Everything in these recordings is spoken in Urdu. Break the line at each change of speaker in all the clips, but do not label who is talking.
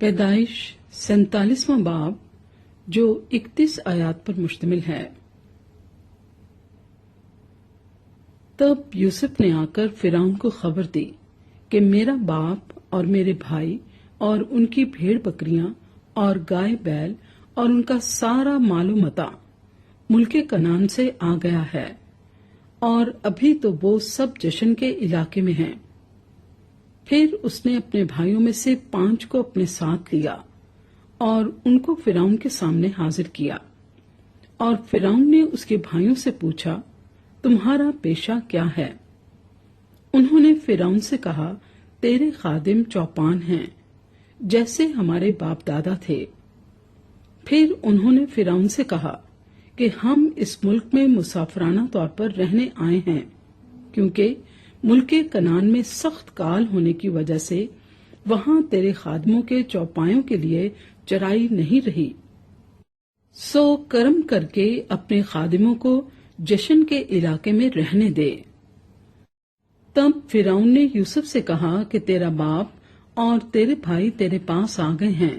پیدائش 47واں باب جو 31 آیات پر مشتمل ہے۔ تب یوسف نے آ کر فرعون کو خبر دی کہ میرا باپ اور میرے بھائی اور ان کی بھیڑ بکریاں اور گائے بیل اور ان کا سارا مال و متاع ملک کنعان سے آ گیا ہے، اور ابھی تو وہ سب جشن کے علاقے میں ہیں۔ پھر اس نے اپنے بھائیوں میں سے 5 کو اپنے ساتھ لیا اور ان کو فرعون کے سامنے حاضر کیا، اور فرعون نے اس کے بھائیوں سے پوچھا، تمہارا پیشہ کیا ہے؟ انہوں نے فرعون سے کہا، تیرے خادم چوپان ہیں، جیسے ہمارے باپ دادا تھے۔ پھر انہوں نے فرعون سے کہا کہ ہم اس ملک میں مسافرانہ طور پر رہنے آئے ہیں، کیونکہ ملک کنعان میں سخت کال ہونے کی وجہ سے وہاں تیرے خادموں کے چوپایوں کے لیے چرائی نہیں رہی، سو کرم کر کے اپنے خادموں کو جشن کے علاقے میں رہنے دے۔ تب فرعون نے یوسف سے کہا کہ تیرا باپ اور تیرے بھائی تیرے پاس آ گئے ہیں،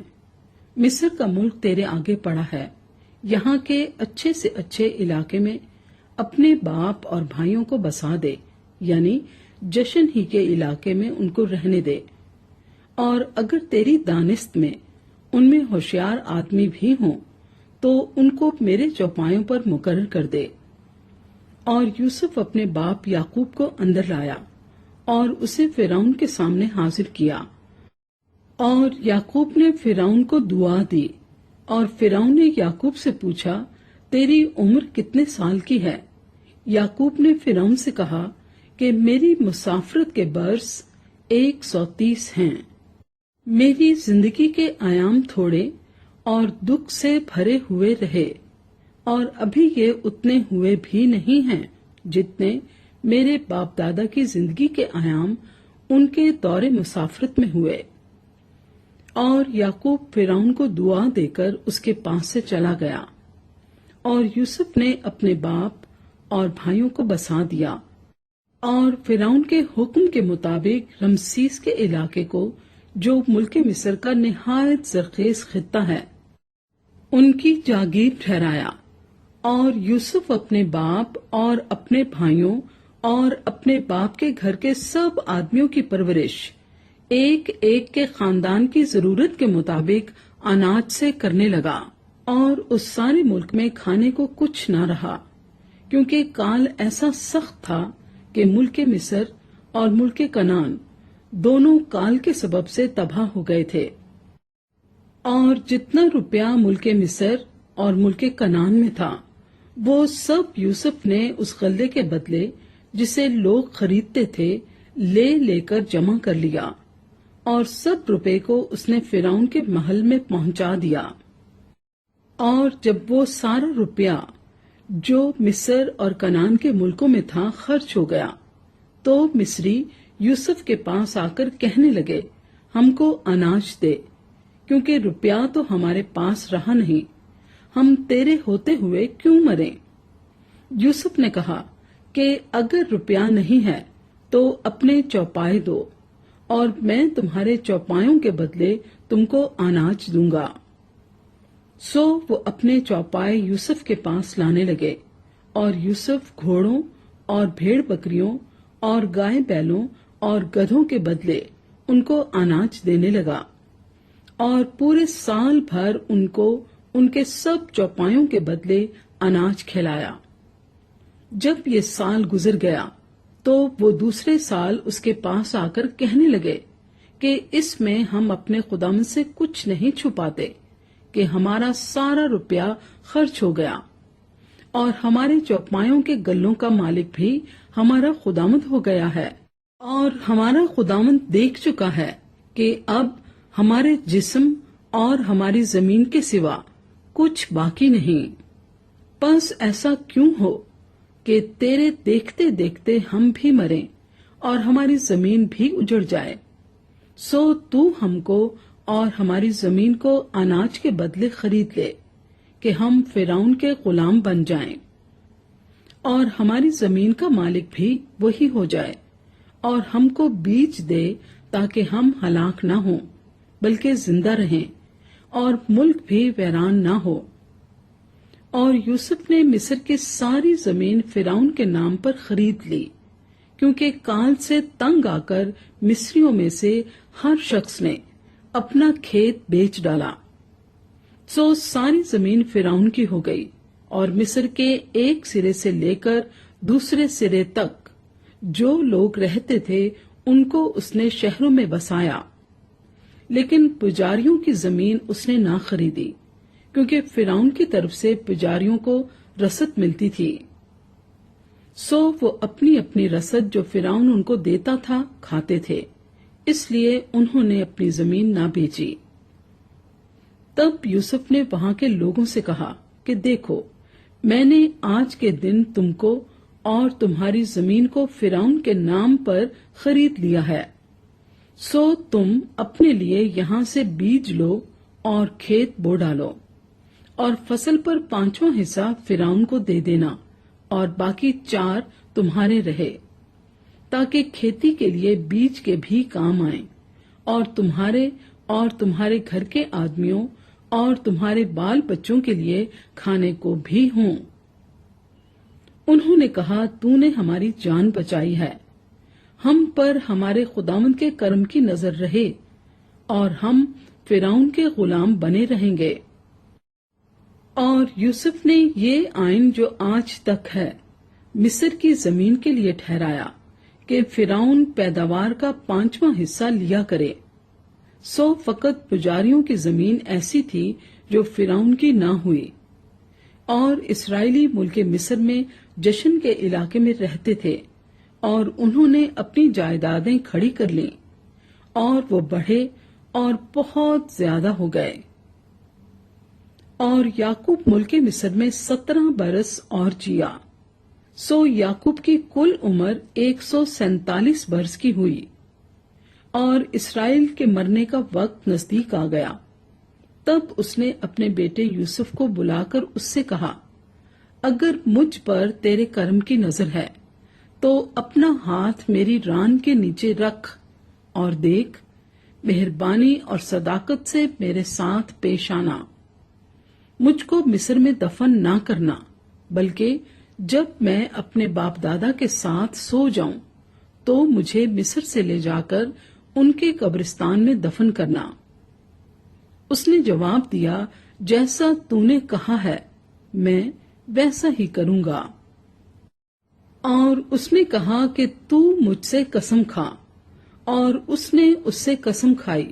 مصر کا ملک تیرے آگے پڑا ہے، یہاں کے اچھے سے اچھے علاقے میں اپنے باپ اور بھائیوں کو بسا دے، یعنی جشن ہی کے علاقے میں ان کو رہنے دے، اور اگر تیری دانست میں ان میں ہوشیار آدمی بھی ہوں تو ان کو میرے چوپایوں پر مقرر کر دے۔ اور یوسف اپنے باپ یعقوب کو اندر لایا اور اسے فرعون کے سامنے حاضر کیا، اور یعقوب نے فرعون کو دعا دی، اور فرعون نے یعقوب سے پوچھا، تیری عمر کتنے سال کی ہے؟ یعقوب نے فرعون سے کہا کہ میری مسافرت کے برس 130 ہیں، میری زندگی کے ایام تھوڑے اور دکھ سے بھرے ہوئے رہے، اور ابھی یہ اتنے ہوئے بھی نہیں ہیں جتنے میرے باپ دادا کی زندگی کے ایام ان کے دور مسافرت میں ہوئے۔ اور یعقوب فرعون کو دعا دے کر اس کے پاس سے چلا گیا، اور یوسف نے اپنے باپ اور بھائیوں کو بسا دیا، اور فرعون کے حکم کے مطابق رمسیس کے علاقے کو، جو ملک مصر کا نہایت زرخیز خطہ ہے، ان کی جاگیر ٹھہرایا۔ اور یوسف اپنے باپ اور اپنے بھائیوں اور اپنے باپ کے گھر کے سب آدمیوں کی پرورش ایک ایک کے خاندان کی ضرورت کے مطابق اناج سے کرنے لگا، اور اس سارے ملک میں کھانے کو کچھ نہ رہا، کیونکہ کال ایسا سخت تھا کہ ملک مصر اور ملک کنعان دونوں کال کے سبب سے تباہ ہو گئے تھے۔ اور جتنا روپیہ ملک مصر اور ملک کنعان میں تھا، وہ سب یوسف نے اس غلے کے بدلے جسے لوگ خریدتے تھے لے لے کر جمع کر لیا، اور سب روپے کو اس نے فرعون کے محل میں پہنچا دیا۔ اور جب وہ سارا روپیہ جو مصر اور کنعان کے ملکوں میں تھا خرچ ہو گیا، تو مصری یوسف کے پاس آ کر کہنے لگے، ہم کو اناج دے، کیونکہ روپیہ تو ہمارے پاس رہا نہیں، ہم تیرے ہوتے ہوئے کیوں مریں؟ یوسف نے کہا کہ اگر روپیہ نہیں ہے تو اپنے چوپائے دو، اور میں تمہارے چوپایوں کے بدلے تم کو اناج دوں گا۔ سو وہ اپنے چوپائے یوسف کے پاس لانے لگے، اور یوسف گھوڑوں اور بھیڑ بکریوں اور گائے بیلوں اور گدھوں کے بدلے ان کو اناج دینے لگا، اور پورے سال بھر ان کو ان کے سب چوپایوں کے بدلے اناج کھلایا۔ جب یہ سال گزر گیا تو وہ دوسرے سال اس کے پاس آ کر کہنے لگے کہ اس میں ہم اپنے خداوند سے کچھ نہیں چھپاتے کہ ہمارا سارا روپیہ خرچ ہو گیا، اور ہمارے چوپایوں کے گلوں کا مالک بھی ہمارا خداوند ہو گیا ہے، اور ہمارا خداوند دیکھ چکا ہے کہ اب ہمارے جسم اور ہماری زمین کے سوا کچھ باقی نہیں۔ پس ایسا کیوں ہو کہ تیرے دیکھتے دیکھتے ہم بھی مریں اور ہماری زمین بھی اجڑ جائے؟ سو تو ہم کو اور ہماری زمین کو اناج کے بدلے خرید لے کہ ہم فرعون کے غلام بن جائیں، اور ہماری زمین کا مالک بھی وہی ہو جائے، اور ہم کو بیج دے تاکہ ہم ہلاک نہ ہوں، بلکہ زندہ رہیں اور ملک بھی ویران نہ ہو۔ اور یوسف نے مصر کی ساری زمین فرعون کے نام پر خرید لی، کیونکہ کال سے تنگ آ کر مصریوں میں سے ہر شخص نے اپنا کھیت بیچ ڈالا۔ سو ساری زمین فرعون کی ہو گئی، اور مصر کے ایک سرے سے لے کر دوسرے سرے تک جو لوگ رہتے تھے ان کو اس نے شہروں میں بسایا، لیکن پجاریوں کی زمین اس نے نہ خریدی، کیونکہ فرعون کی طرف سے پجاریوں کو رسد ملتی تھی۔ سو وہ اپنی اپنی رسد جو فرعون ان کو دیتا تھا کھاتے تھے، اس لیے انہوں نے اپنی زمین نہ بیچی۔ تب یوسف نے وہاں کے لوگوں سے کہا کہ دیکھو، میں نے آج کے دن تم کو اور تمہاری زمین کو فرعون کے نام پر خرید لیا ہے، سو تم اپنے لیے یہاں سے بیج لو اور کھیت بو ڈالو، اور فصل پر 5واں حصہ فرعون کو دے دینا، اور باقی 4 تمہارے رہے، تاکہ کھیتی کے لیے بیج کے بھی کام آئیں، اور تمہارے گھر کے آدمیوں اور تمہارے بال بچوں کے لیے کھانے کو بھی ہوں۔ انہوں نے کہا، تو نے ہماری جان بچائی ہے، ہم پر ہمارے خداوند کے کرم کی نظر رہے، اور ہم فرعون کے غلام بنے رہیں گے۔ اور یوسف نے یہ آئین جو آج تک ہے مصر کی زمین کے لیے ٹھہرایا کہ فرعون پیداوار کا 5واں حصہ لیا کرے۔ سو فقط پجاریوں کی زمین ایسی تھی جو فرعون کی نہ ہوئی، اور اسرائیلی ملک مصر میں جشن کے علاقے میں رہتے تھے، اور انہوں نے اپنی جائیدادیں کھڑی کر لیں، اور وہ بڑھے اور بہت زیادہ ہو گئے۔ اور یعقوب ملک مصر میں 17 برس اور جیا، سو یعقوب کی کل عمر 147 برس کی ہوئی، اور اسرائیل کے مرنے کا وقت نزدیک آ گیا۔ تب اس نے اپنے بیٹے یوسف کو بلا کر اس سے کہا، اگر مجھ پر تیرے کرم کی نظر ہے تو اپنا ہاتھ میری ران کے نیچے رکھ، اور دیکھ، مہربانی اور صداقت سے میرے ساتھ پیش آنا، مجھ کو مصر میں دفن نہ کرنا، بلکہ جب میں اپنے باپ دادا کے ساتھ سو جاؤں تو مجھے مصر سے لے جا کر ان کے قبرستان میں دفن کرنا۔ اس نے جواب دیا، جیسا تو نے کہا ہے میں ویسا ہی کروں گا۔ اور اس نے کہا کہ تو مجھ سے قسم کھا، اور اس نے اس سے قسم کھائی۔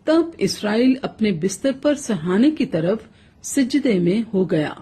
تب اسرائیل اپنے بستر پر سرہانے کی طرف سجدے میں ہو گیا۔